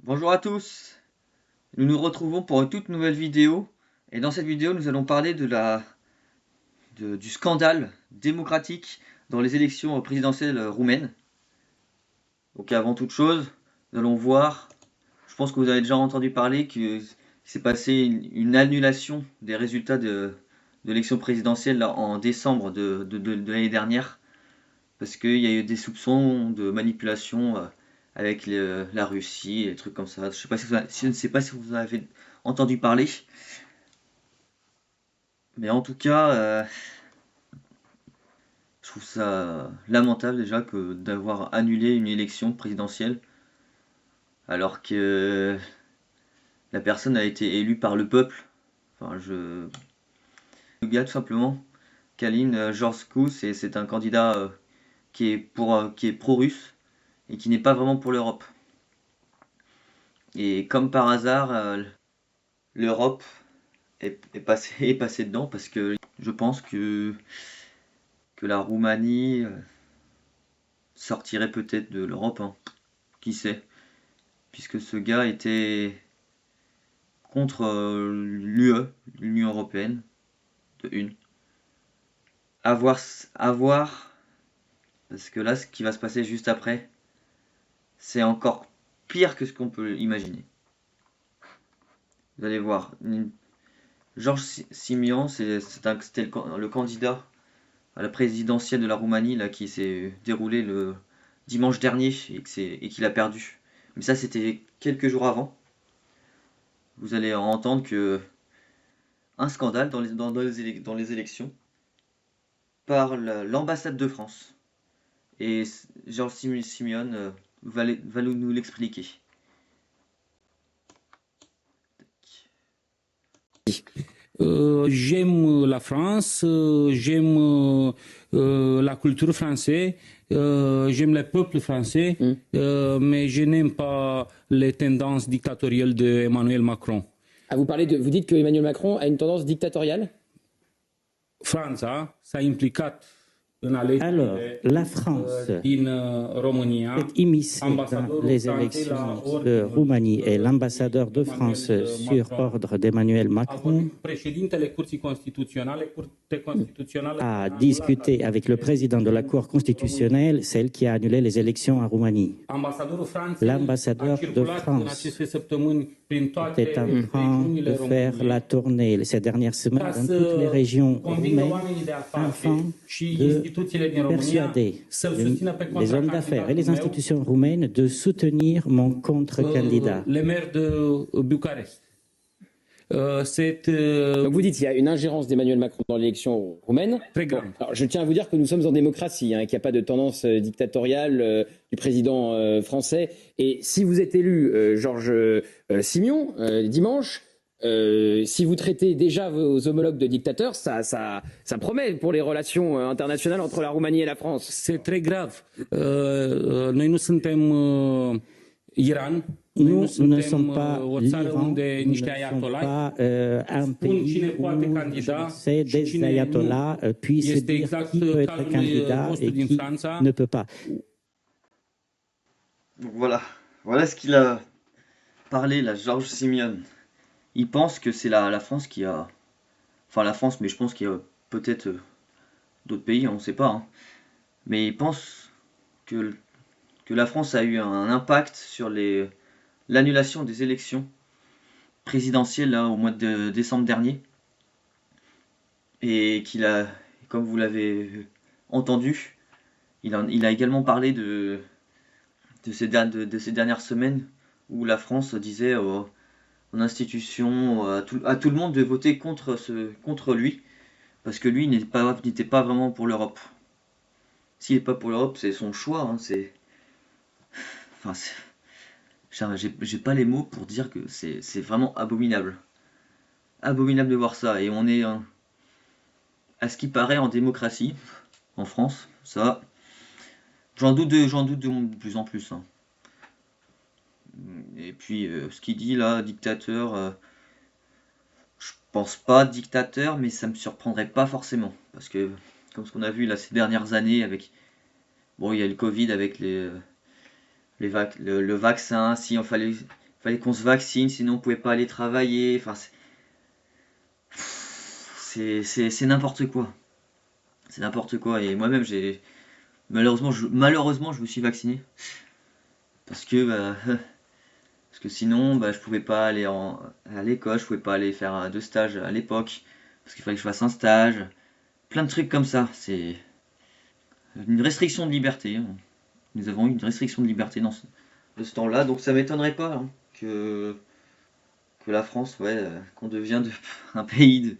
Bonjour à tous, nous nous retrouvons pour une toute nouvelle vidéo et dans cette vidéo nous allons parler du scandale démocratique dans les élections présidentielles roumaines. Donc avant toute chose, nous allons voir, je pense que vous avez déjà entendu parler qu'il s'est passé une annulation des résultats de l'élection présidentielle là, en décembre de l'année dernière parce qu'il y a eu des soupçons de manipulation avec la Russie et des trucs comme ça. Je ne sais pas si vous en avez entendu parler, mais en tout cas, je trouve ça lamentable déjà que d'avoir annulé une élection présidentielle alors que la personne a été élue par le peuple. Enfin, le gars tout simplement, Kalin Georgescu, c'est un candidat qui est pro-russe et qui n'est pas vraiment pour l'Europe. Et comme par hasard, l'Europe est passée dedans parce que je pense que la Roumanie sortirait peut-être de l'Europe, hein. Qui sait? Puisque ce gars était contre l'Union européenne, de une. À voir, parce que là, ce qui va se passer juste après, c'est encore pire que ce qu'on peut imaginer. Vous allez voir. Georges Simion, c'était le candidat à la présidentielle de la Roumanie là, qui s'est déroulé le dimanche dernier et qu'il a perdu. Mais ça, c'était quelques jours avant. Vous allez entendre que un scandale dans les élections par l'ambassade de France. Et Georges Simeone va nous l'expliquer. J'aime la France, j'aime la culture française, j'aime le peuple français, mais je n'aime pas les tendances dictatoriales d'Emmanuel Macron. Ah, vous dites que Emmanuel Macron a une tendance dictatoriale? France, ça implique Alors, la France est immiscée dans les élections de Roumanie et l'ambassadeur de France sur ordre d'Emmanuel Macron a discuté avec le président de la Cour constitutionnelle, celle qui a annulé les élections en Roumanie. L'ambassadeur de France était en train de faire la tournée ces dernières semaines dans toutes les régions roumaines afin de persuader les hommes d'affaires et les institutions roumaines de soutenir mon contre-candidat. Le maire de Bucarest. Donc vous dites qu'il y a une ingérence d'Emmanuel Macron dans l'élection roumaine. Très grave. Alors je tiens à vous dire que nous sommes en démocratie, qu'il n'y a pas de tendance dictatoriale du président français. Et si vous êtes élu, Georges Simion, dimanche, si vous traitez déjà vos homologues de dictateurs, ça promet pour les relations internationales entre la Roumanie et la France. C'est très grave. Noi nu suntem Iran. Nous ne sommes pas l'Iran, nous ne sommes pas un pays où c'est des ayatollahs puissent dire qui peut être candidat et qui ne peut pas. Donc voilà ce qu'il a parlé là, Georges Simeone. Il pense que c'est la France qui a, enfin la France, mais je pense qu'il y a peut-être d'autres pays, on ne sait pas, hein. Mais il pense que la France a eu un impact sur l'annulation des élections présidentielles là, au mois de décembre dernier. Et comme vous l'avez entendu, il a également parlé de ces dernières semaines où la France disait aux institutions, à tout le monde de voter contre lui, parce que lui n'était pas vraiment pour l'Europe. S'il n'est pas pour l'Europe, c'est son choix, hein, enfin, j'ai pas les mots pour dire que c'est vraiment abominable. Abominable de voir ça. Et on est, à ce qui paraît, en démocratie, en France. Ça, j'en doute de plus en plus, hein. Et puis, ce qu'il dit là, dictateur, je pense pas dictateur, mais ça me surprendrait pas forcément. Parce que, comme ce qu'on a vu là ces dernières années, bon, il y a le Covid avec le vaccin, si fallait qu'on se vaccine, sinon on pouvait pas aller travailler. Enfin, c'est n'importe quoi. C'est n'importe quoi. Et moi-même, malheureusement, je me suis vacciné. Parce que, parce que sinon, je pouvais pas aller à l'école, je pouvais pas aller faire de stage à l'époque. Parce qu'il fallait que je fasse un stage. Plein de trucs comme ça. C'est une restriction de liberté. Hein. Nous avons eu une restriction de liberté de ce temps-là. Donc ça m'étonnerait pas hein, que la France, qu'on devienne un pays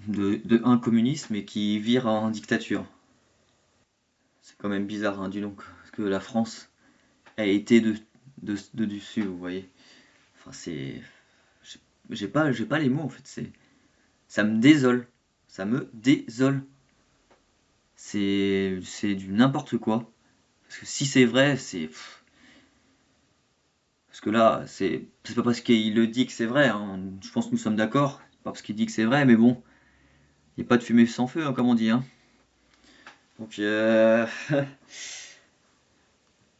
de un communisme et qui vire en dictature. C'est quand même bizarre, hein, dis donc, parce que la France a été de dessus, vous voyez. Enfin, j'ai pas les mots en fait. Ça me désole, ça me désole. C'est du n'importe quoi. Parce que si c'est vrai, parce que là, c'est pas parce qu'il le dit que c'est vrai. Hein. Je pense que nous sommes d'accord. Pas parce qu'il dit que c'est vrai, mais bon. Il n'y a pas de fumée sans feu, hein, comme on dit. Hein. Donc, ouais.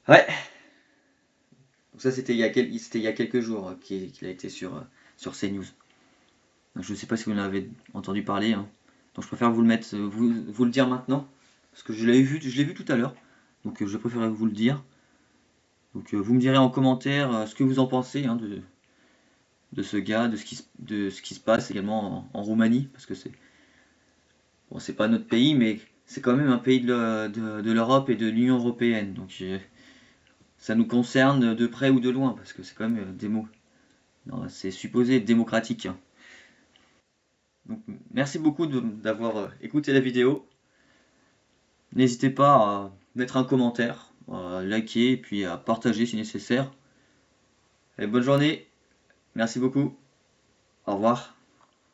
Donc ça, c'était il y a quelques jours qu'il a été sur CNews. Donc, je ne sais pas si vous en avez entendu parler. Hein. Donc, je préfère vous le mettre, vous le dire maintenant. Parce que je l'ai vu tout à l'heure. Donc, je préfère vous le dire. Donc, vous me direz en commentaire ce que vous en pensez hein, de ce gars, de ce qui se passe également en Roumanie. Parce que c'est pas notre pays, mais c'est quand même un pays de l'Europe et de l'Union européenne. Donc ça nous concerne de près ou de loin, parce que c'est quand même c'est supposé être démocratique. Hein. Donc merci beaucoup d'avoir écouté la vidéo. N'hésitez pas à mettre un commentaire, à liker et puis à partager si nécessaire. Allez, bonne journée. Merci beaucoup. Au revoir.